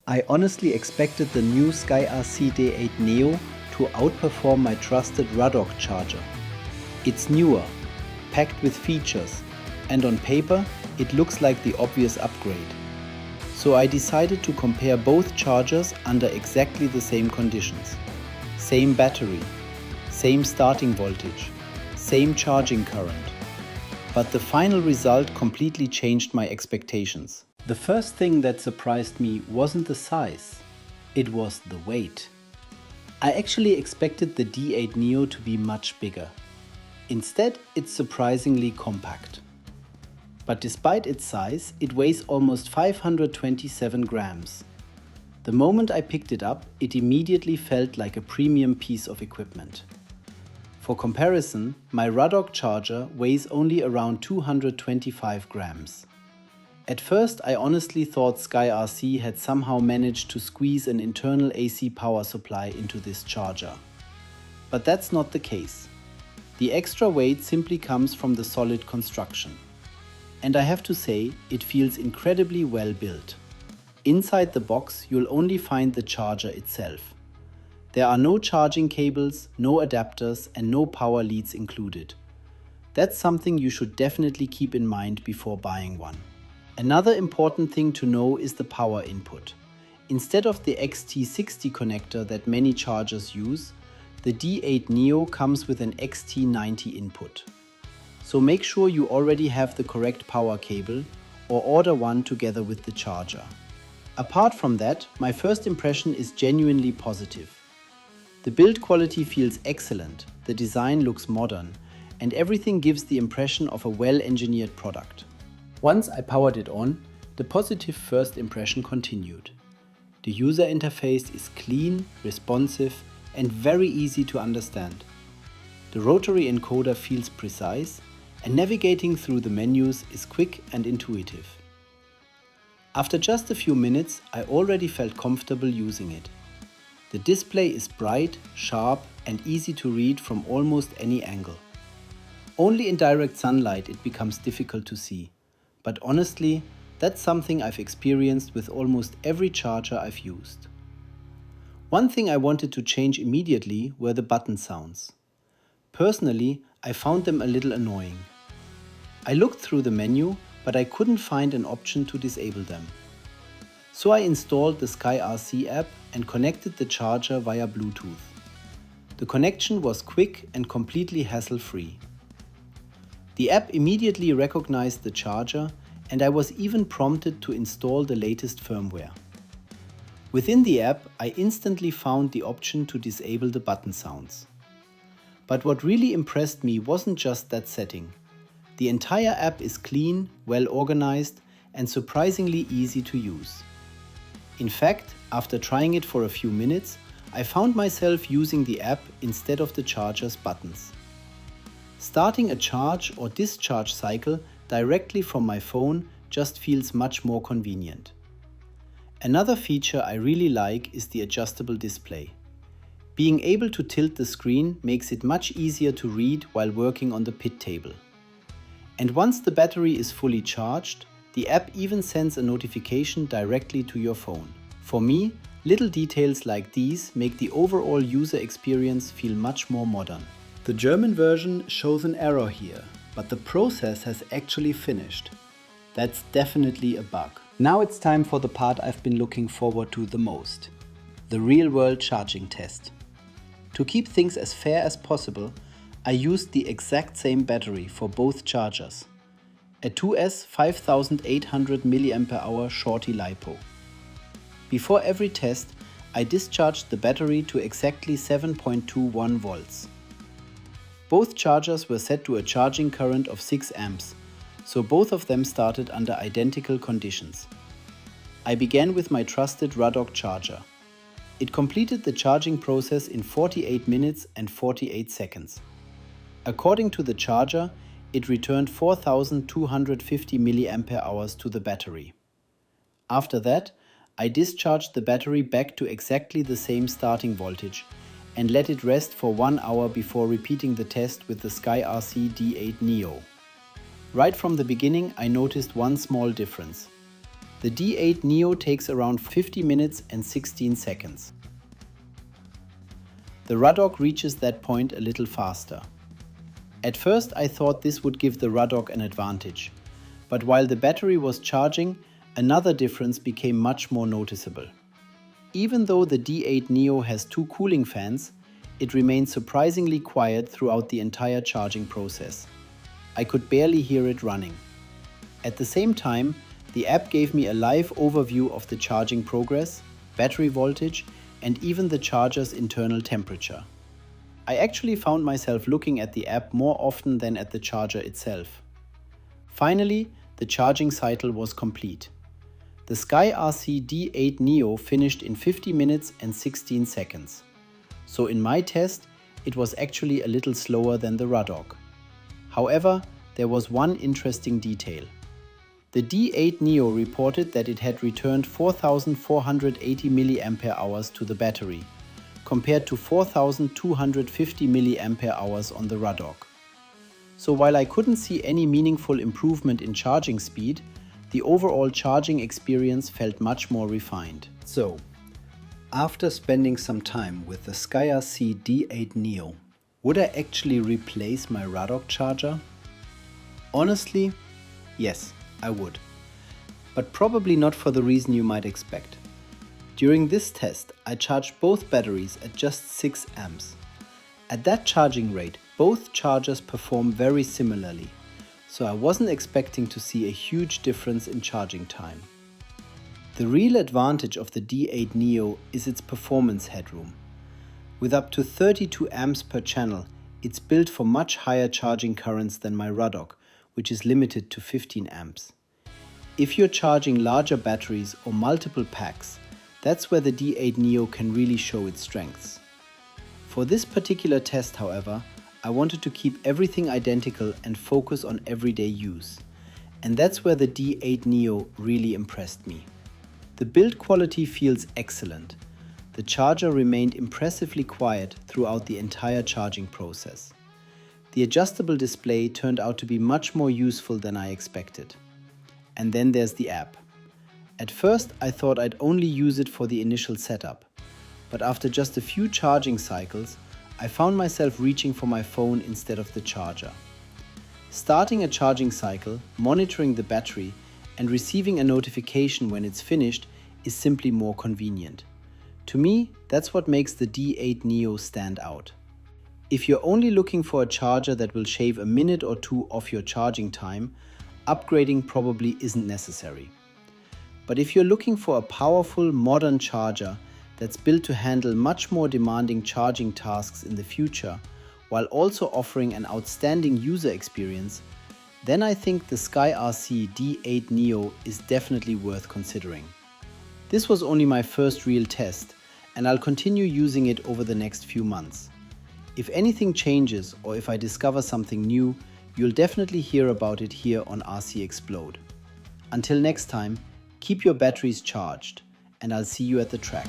I honestly expected the new SkyRC D8 Neo to outperform my trusted Ruddog charger. It's newer, packed with features, and on paper it looks like the obvious upgrade. So I decided to compare both chargers under exactly the same conditions. Same battery, same starting voltage, same charging current. But the final result completely changed my expectations. The first thing that surprised me wasn't the size, it was the weight. I actually expected the D8 Neo to be much bigger. Instead, it's surprisingly compact. But despite its size, it weighs almost 527 grams. The moment I picked it up, it immediately felt like a premium piece of equipment. For comparison, my Ruddog charger weighs only around 225 grams. At first, I honestly thought SkyRC had somehow managed to squeeze an internal AC power supply into this charger. But that's not the case. The extra weight simply comes from the solid construction. And I have to say, it feels incredibly well built. Inside the box, you'll only find the charger itself. There are no charging cables, no adapters, and no power leads included. That's something you should definitely keep in mind before buying one. Another important thing to know is the power input. Instead of the XT60 connector that many chargers use, the D8 Neo comes with an XT90 input. So make sure you already have the correct power cable or order one together with the charger. Apart from that, my first impression is genuinely positive. The build quality feels excellent, the design looks modern, and everything gives the impression of a well-engineered product. Once I powered it on, the positive first impression continued. The user interface is clean, responsive, and very easy to understand. The rotary encoder feels precise, and navigating through the menus is quick and intuitive. After just a few minutes, I already felt comfortable using it. The display is bright, sharp, and easy to read from almost any angle. Only in direct sunlight it becomes difficult to see. But honestly, that's something I've experienced with almost every charger I've used. One thing I wanted to change immediately were the button sounds. Personally, I found them a little annoying. I looked through the menu, but I couldn't find an option to disable them. So I installed the SkyRC app and connected the charger via Bluetooth. The connection was quick and completely hassle-free. The app immediately recognized the charger, and I was even prompted to install the latest firmware. Within the app, I instantly found the option to disable the button sounds. But what really impressed me wasn't just that setting. The entire app is clean, well organized, and surprisingly easy to use. In fact, after trying it for a few minutes, I found myself using the app instead of the charger's buttons. Starting a charge or discharge cycle directly from my phone just feels much more convenient. Another feature I really like is the adjustable display. Being able to tilt the screen makes it much easier to read while working on the pit table. And once the battery is fully charged, the app even sends a notification directly to your phone. For me, little details like these make the overall user experience feel much more modern. The German version shows an error here, but the process has actually finished. That's definitely a bug. Now it's time for the part I've been looking forward to the most. The real-world charging test. To keep things as fair as possible, I used the exact same battery for both chargers. A 2S 5800 mAh shorty LiPo. Before every test, I discharged the battery to exactly 7.21 volts. Both chargers were set to a charging current of 6 amps, so both of them started under identical conditions. I began with my trusted Ruddog charger. It completed the charging process in 48 minutes and 48 seconds. According to the charger, it returned 4250 mAh to the battery. After that, I discharged the battery back to exactly the same starting voltage and let it rest for 1 hour before repeating the test with the SkyRC D8 Neo. Right from the beginning, I noticed one small difference. The D8 Neo takes around 50 minutes and 16 seconds. The Ruddog reaches that point a little faster. At first I thought this would give the Ruddog an advantage, but while the battery was charging, another difference became much more noticeable. Even though the D8 Neo has 2 cooling fans, it remained surprisingly quiet throughout the entire charging process. I could barely hear it running. At the same time, the app gave me a live overview of the charging progress, battery voltage, and even the charger's internal temperature. I actually found myself looking at the app more often than at the charger itself. Finally, the charging cycle was complete. The SkyRC D8 Neo finished in 50 minutes and 16 seconds. So in my test, it was actually a little slower than the Ruddog. However, there was one interesting detail. The D8 Neo reported that it had returned 4,480 mAh to the battery, compared to 4,250 mAh on the Ruddog. So while I couldn't see any meaningful improvement in charging speed, the overall charging experience felt much more refined. So, after spending some time with the SkyRC D8 Neo, would I actually replace my Ruddog charger? Honestly, yes, I would. But probably not for the reason you might expect. During this test, I charged both batteries at just 6 amps. At that charging rate, both chargers perform very similarly, so I wasn't expecting to see a huge difference in charging time. The real advantage of the D8 Neo is its performance headroom. With up to 32 amps per channel, it's built for much higher charging currents than my Ruddog, which is limited to 15 amps. If you're charging larger batteries or multiple packs, that's where the D8 Neo can really show its strengths. For this particular test, however, I wanted to keep everything identical and focus on everyday use. And that's where the D8 Neo really impressed me. The build quality feels excellent. The charger remained impressively quiet throughout the entire charging process. The adjustable display turned out to be much more useful than I expected. And then there's the app. At first I thought I'd only use it for the initial setup, but after just a few charging cycles, I found myself reaching for my phone instead of the charger. Starting a charging cycle, monitoring the battery, and receiving a notification when it's finished is simply more convenient. To me, that's what makes the D8 Neo stand out. If you're only looking for a charger that will shave a minute or two off your charging time, upgrading probably isn't necessary. But if you're looking for a powerful, modern charger that's built to handle much more demanding charging tasks in the future, while also offering an outstanding user experience, then I think the SkyRC D8 Neo is definitely worth considering. This was only my first real test, and I'll continue using it over the next few months. If anything changes or if I discover something new, you'll definitely hear about it here on RC Explode. Until next time, keep your batteries charged, and I'll see you at the track.